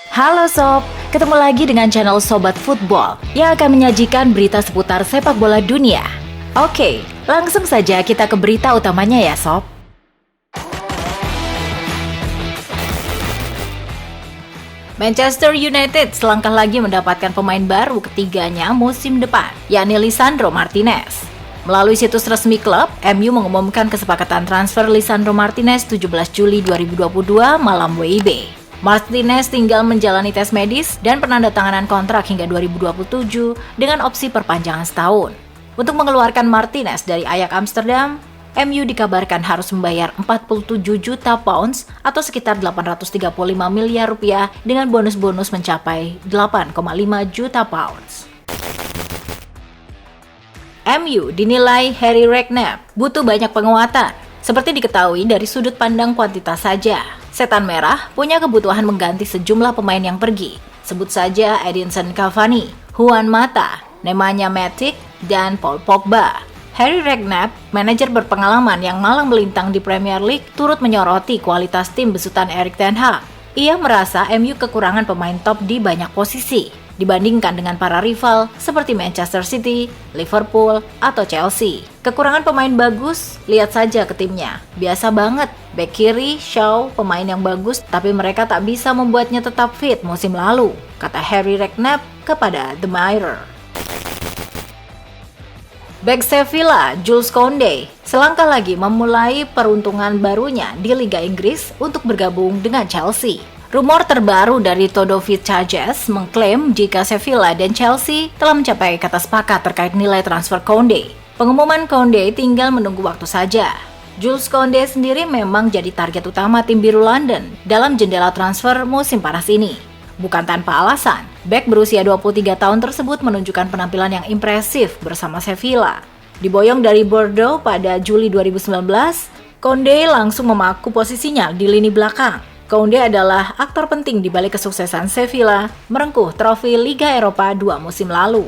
Halo Sob, ketemu lagi dengan channel Sobat Football yang akan menyajikan berita seputar sepak bola dunia. Oke, langsung saja kita ke berita utamanya ya Sob. Manchester United selangkah lagi mendapatkan pemain baru ketiganya musim depan, yakni Lisandro Martinez. Melalui situs resmi klub, MU mengumumkan kesepakatan transfer Lisandro Martinez 17 Juli 2022 malam WIB. Martinez tinggal menjalani tes medis dan penandatanganan kontrak hingga 2027 dengan opsi perpanjangan setahun. Untuk mengeluarkan Martinez dari Ajax Amsterdam, MU dikabarkan harus membayar 47 juta pounds atau sekitar 835 miliar rupiah dengan bonus-bonus mencapai 8,5 juta pounds. MU dinilai Harry Redknapp butuh banyak penguatan. Seperti diketahui dari sudut pandang kuantitas saja, Setan Merah punya kebutuhan mengganti sejumlah pemain yang pergi. Sebut saja Edinson Cavani, Juan Mata, Nemanja Matic, dan Paul Pogba. Harry Redknapp, manajer berpengalaman yang malang melintang di Premier League, turut menyoroti kualitas tim besutan Erik ten Hag. Ia merasa MU kekurangan pemain top di banyak posisi, dibandingkan dengan para rival seperti Manchester City, Liverpool, atau Chelsea. Kekurangan pemain bagus, lihat saja ke timnya. Biasa banget, bek kiri, Shaw, pemain yang bagus, tapi mereka tak bisa membuatnya tetap fit musim lalu, kata Harry Redknapp kepada The Mirror. Bek Sevilla, Jules Koundé, selangkah lagi memulai peruntungan barunya di Liga Inggris untuk bergabung dengan Chelsea. Rumor terbaru dari Todovich Charges mengklaim jika Sevilla dan Chelsea telah mencapai kata sepakat terkait nilai transfer Koundé. Pengumuman Koundé tinggal menunggu waktu saja. Jules Koundé sendiri memang jadi target utama tim biru London dalam jendela transfer musim panas ini. Bukan tanpa alasan, bek berusia 23 tahun tersebut menunjukkan penampilan yang impresif bersama Sevilla. Diboyong dari Bordeaux pada Juli 2019, Koundé langsung memaku posisinya di lini belakang. Koundé adalah aktor penting di balik kesuksesan Sevilla merengkuh trofi Liga Eropa 2 musim lalu.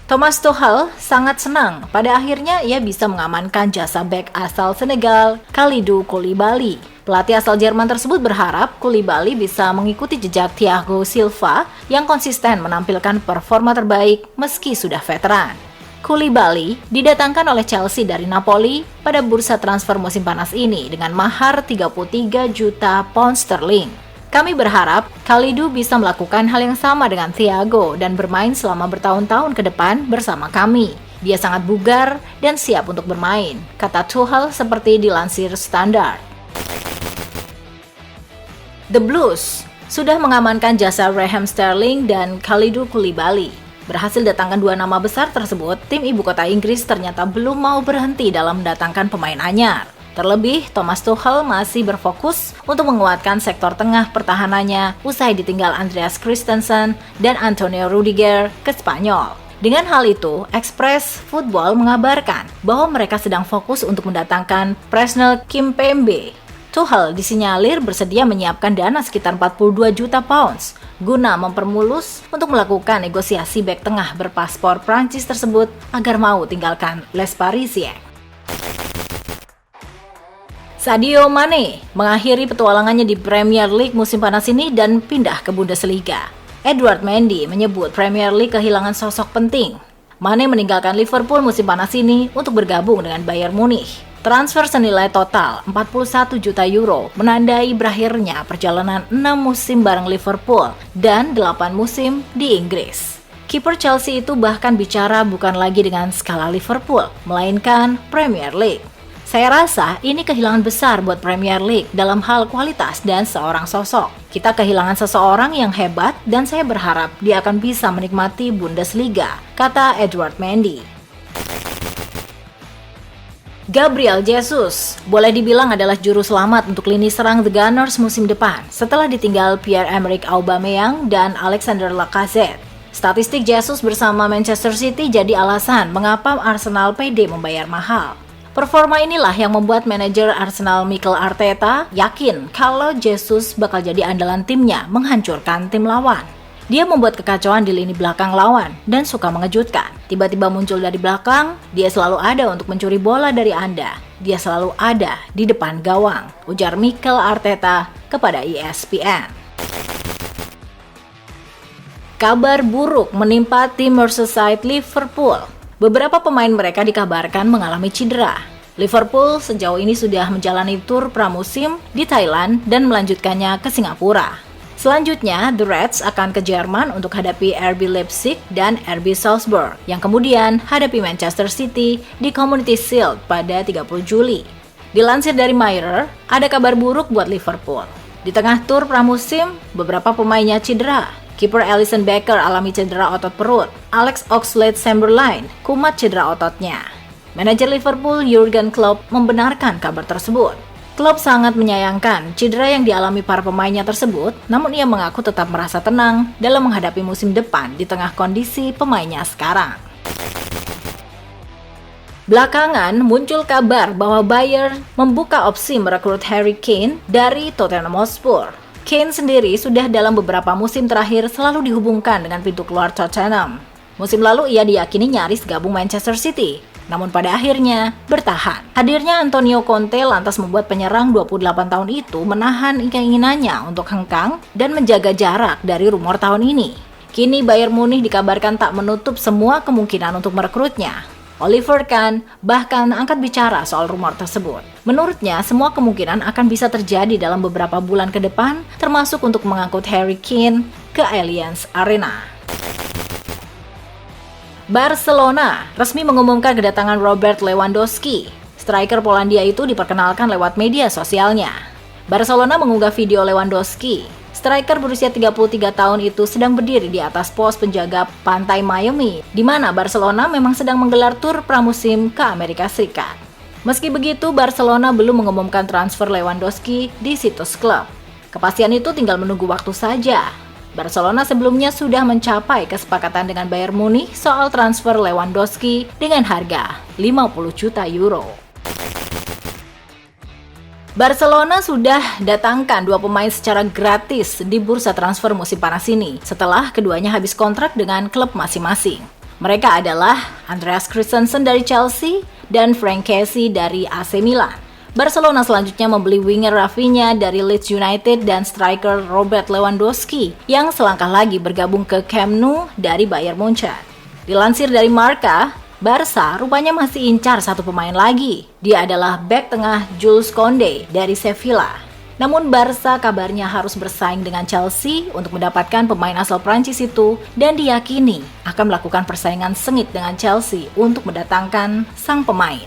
Thomas Tuchel sangat senang pada akhirnya ia bisa mengamankan jasa bek asal Senegal, Kalidou Koulibaly. Pelatih asal Jerman tersebut berharap Koulibaly bisa mengikuti jejak Thiago Silva yang konsisten menampilkan performa terbaik meski sudah veteran. Koulibaly didatangkan oleh Chelsea dari Napoli pada bursa transfer musim panas ini dengan mahar 33 juta pound sterling. Kami berharap Kalidou bisa melakukan hal yang sama dengan Thiago dan bermain selama bertahun-tahun ke depan bersama kami. Dia sangat bugar dan siap untuk bermain, kata Tuchel seperti dilansir Standard. The Blues sudah mengamankan jasa Raheem Sterling dan Kalidou Koulibaly. Berhasil datangkan dua nama besar tersebut, tim ibu kota Inggris ternyata belum mau berhenti dalam mendatangkan pemain anyar. Terlebih, Thomas Tuchel masih berfokus untuk menguatkan sektor tengah pertahanannya usai ditinggal Andreas Christensen dan Antonio Rudiger ke Spanyol. Dengan hal itu, Express Football mengabarkan bahwa mereka sedang fokus untuk mendatangkan Presnel Kimpembe. Tuchel disinyalir bersedia menyiapkan dana sekitar 42 juta pounds guna mempermulus untuk melakukan negosiasi bek tengah berpaspor Prancis tersebut agar mau tinggalkan Les Parisiens. Sadio Mane mengakhiri petualangannya di Premier League musim panas ini dan pindah ke Bundesliga. Edward Mendy menyebut Premier League kehilangan sosok penting. Mane meninggalkan Liverpool musim panas ini untuk bergabung dengan Bayern Munich. Transfer senilai total 41 juta euro menandai berakhirnya perjalanan 6 musim bareng Liverpool dan 8 musim di Inggris. Kiper Chelsea itu bahkan bicara bukan lagi dengan skala Liverpool, melainkan Premier League. Saya rasa ini kehilangan besar buat Premier League dalam hal kualitas dan seorang sosok. Kita kehilangan seseorang yang hebat dan saya berharap dia akan bisa menikmati Bundesliga, kata Edward Mendy. Gabriel Jesus boleh dibilang adalah juru selamat untuk lini serang The Gunners musim depan setelah ditinggal Pierre-Emerick Aubameyang dan Alexander Lacazette. Statistik Jesus bersama Manchester City jadi alasan mengapa Arsenal pede membayar mahal. Performa inilah yang membuat manajer Arsenal Mikel Arteta yakin kalau Jesus bakal jadi andalan timnya menghancurkan tim lawan. Dia membuat kekacauan di lini belakang lawan dan suka mengejutkan. Tiba-tiba muncul dari belakang, dia selalu ada untuk mencuri bola dari Anda. Dia selalu ada di depan gawang, ujar Mikel Arteta kepada ESPN. Kabar buruk menimpa tim Merseyside Liverpool. Beberapa pemain mereka dikabarkan mengalami cedera. Liverpool sejauh ini sudah menjalani tur pramusim di Thailand dan melanjutkannya ke Singapura. Selanjutnya, The Reds akan ke Jerman untuk hadapi RB Leipzig dan RB Salzburg, yang kemudian hadapi Manchester City di Community Shield pada 30 Juli. Dilansir dari Mirror, ada kabar buruk buat Liverpool. Di tengah tur pramusim, beberapa pemainnya cedera. Kiper Alisson Becker alami cedera otot perut. Alex Oxlade-Chamberlain kumat cedera ototnya. Manajer Liverpool Jurgen Klopp membenarkan kabar tersebut. Klopp sangat menyayangkan cedera yang dialami para pemainnya tersebut, namun ia mengaku tetap merasa tenang dalam menghadapi musim depan di tengah kondisi pemainnya sekarang. Belakangan muncul kabar bahwa Bayern membuka opsi merekrut Harry Kane dari Tottenham Hotspur. Kane sendiri sudah dalam beberapa musim terakhir selalu dihubungkan dengan pintu keluar Tottenham. Musim lalu ia diyakini nyaris gabung Manchester City, namun pada akhirnya bertahan. Hadirnya Antonio Conte lantas membuat penyerang 28 tahun itu menahan keinginannya untuk hengkang dan menjaga jarak dari rumor tahun ini. Kini Bayern Munich dikabarkan tak menutup semua kemungkinan untuk merekrutnya. Oliver Kahn bahkan angkat bicara soal rumor tersebut. Menurutnya, semua kemungkinan akan bisa terjadi dalam beberapa bulan ke depan, termasuk untuk mengangkut Harry Kane ke Allianz Arena. Barcelona resmi mengumumkan kedatangan Robert Lewandowski. Striker Polandia itu diperkenalkan lewat media sosialnya. Barcelona mengunggah video Lewandowski. Striker berusia 33 tahun itu sedang berdiri di atas pos penjaga pantai Miami, di mana Barcelona memang sedang menggelar tur pramusim ke Amerika Serikat. Meski begitu, Barcelona belum mengumumkan transfer Lewandowski di situs klub. Kepastian itu tinggal menunggu waktu saja. Barcelona sebelumnya sudah mencapai kesepakatan dengan Bayern Munich soal transfer Lewandowski dengan harga 50 juta euro. Barcelona sudah datangkan dua pemain secara gratis di bursa transfer musim panas ini setelah keduanya habis kontrak dengan klub masing-masing. Mereka adalah Andreas Christensen dari Chelsea dan Frank Kessie dari AC Milan. Barcelona selanjutnya membeli winger Rafinha dari Leeds United dan striker Robert Lewandowski yang selangkah lagi bergabung ke Camp Nou dari Bayern Munchen. Dilansir dari Marca, Barca rupanya masih incar satu pemain lagi. Dia adalah bek tengah Jules Koundé dari Sevilla. Namun Barca kabarnya harus bersaing dengan Chelsea untuk mendapatkan pemain asal Prancis itu dan diyakini akan melakukan persaingan sengit dengan Chelsea untuk mendatangkan sang pemain.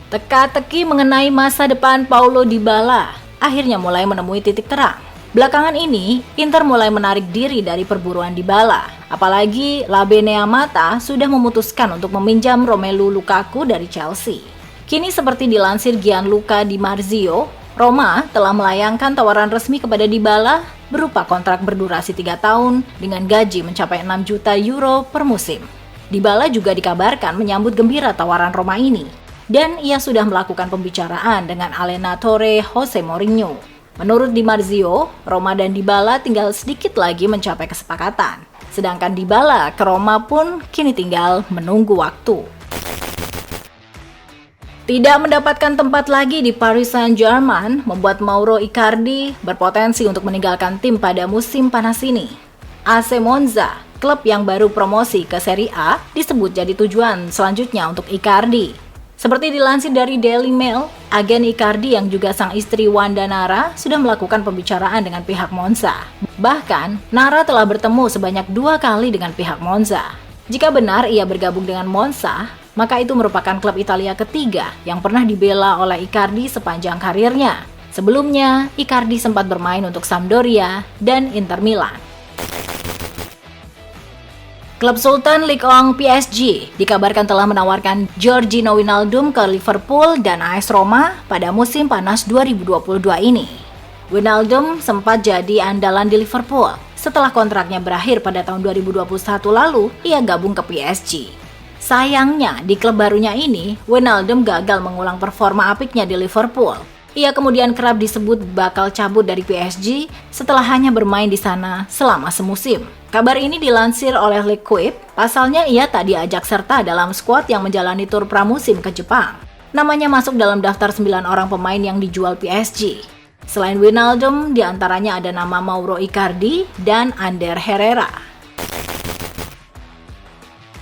Teka-teki mengenai masa depan Paulo Dybala akhirnya mulai menemui titik terang. Belakangan ini, Inter mulai menarik diri dari perburuan Dybala. Apalagi La Benea Mata sudah memutuskan untuk meminjam Romelu Lukaku dari Chelsea. Kini seperti dilansir Gianluca Di Marzio, Roma telah melayangkan tawaran resmi kepada Dybala berupa kontrak berdurasi 3 tahun dengan gaji mencapai 6 juta euro per musim. Dybala juga dikabarkan menyambut gembira tawaran Roma ini. Dan ia sudah melakukan pembicaraan dengan allenatore Jose Mourinho. Menurut Di Marzio, Roma dan Dybala tinggal sedikit lagi mencapai kesepakatan. Sedangkan Dybala ke Roma pun kini tinggal menunggu waktu. Tidak mendapatkan tempat lagi di Paris Saint-Germain membuat Mauro Icardi berpotensi untuk meninggalkan tim pada musim panas ini. AC Monza, klub yang baru promosi ke Serie A, disebut jadi tujuan selanjutnya untuk Icardi. Seperti dilansir dari Daily Mail, agen Icardi yang juga sang istri Wanda Nara sudah melakukan pembicaraan dengan pihak Monza. Bahkan, Nara telah bertemu sebanyak 2 kali dengan pihak Monza. Jika benar ia bergabung dengan Monza, maka itu merupakan klub Italia ketiga yang pernah dibela oleh Icardi sepanjang karirnya. Sebelumnya, Icardi sempat bermain untuk Sampdoria dan Inter Milan. Klub Sultan Ligue 1 PSG dikabarkan telah menawarkan Georginio Wijnaldum ke Liverpool dan AS Roma pada musim panas 2022 ini. Wijnaldum sempat jadi andalan di Liverpool. Setelah kontraknya berakhir pada tahun 2021 lalu, ia gabung ke PSG. Sayangnya, di klub barunya ini, Wijnaldum gagal mengulang performa apiknya di Liverpool. Ia kemudian kerap disebut bakal cabut dari PSG setelah hanya bermain di sana selama semusim. Kabar ini dilansir oleh L'Equipe, pasalnya ia tak diajak serta dalam skuad yang menjalani tur pramusim ke Jepang. Namanya masuk dalam daftar 9 orang pemain yang dijual PSG. Selain Wijnaldum, diantaranya ada nama Mauro Icardi dan Ander Herrera.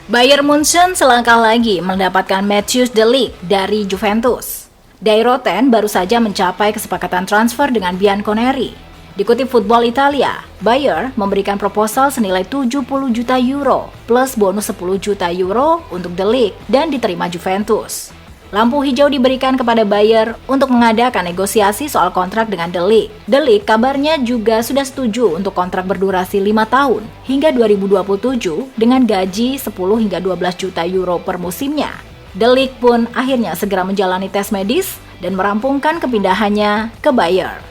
Bayern Munchen selangkah lagi mendapatkan Matthijs de Ligt dari Juventus. Dairoten baru saja mencapai kesepakatan transfer dengan Bianconeri. Dikutip Football Italia, Bayern memberikan proposal senilai 70 juta euro plus bonus 10 juta euro untuk de Ligt dan diterima Juventus. Lampu hijau diberikan kepada Bayern untuk mengadakan negosiasi soal kontrak dengan de Ligt. De Ligt kabarnya juga sudah setuju untuk kontrak berdurasi 5 tahun hingga 2027 dengan gaji 10 hingga 12 juta euro per musimnya. De Ligt pun akhirnya segera menjalani tes medis dan merampungkan kepindahannya ke Bayern.